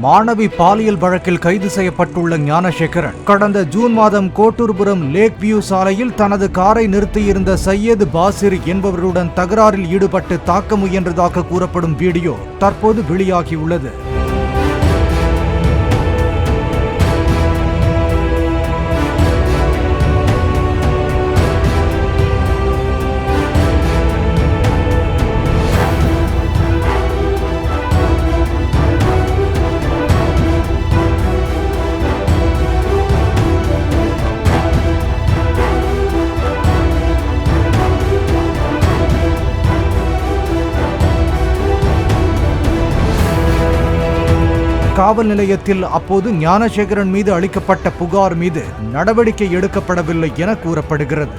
மாணவி பாலியல் வழக்கில் கைது செய்யப்பட்டுள்ள ஞானசேகரன் கடந்த ஜூன் மாதம் கோட்டூர்புரம் லேக் வியூ சாலையில் தனது காரை நிறுத்தியிருந்த சையது பாசிர் என்பவருடன் தகராறில் ஈடுபட்டு தாக்க முயன்றதாக கூறப்படும் வீடியோ தற்போது வெளியாகியுள்ளது. காவல் நிலையத்தில் அப்போது ஞானசேகரன் மீது அளிக்கப்பட்ட புகார் மீது நடவடிக்கை எடுக்கப்படவில்லை என கூறப்படுகிறது.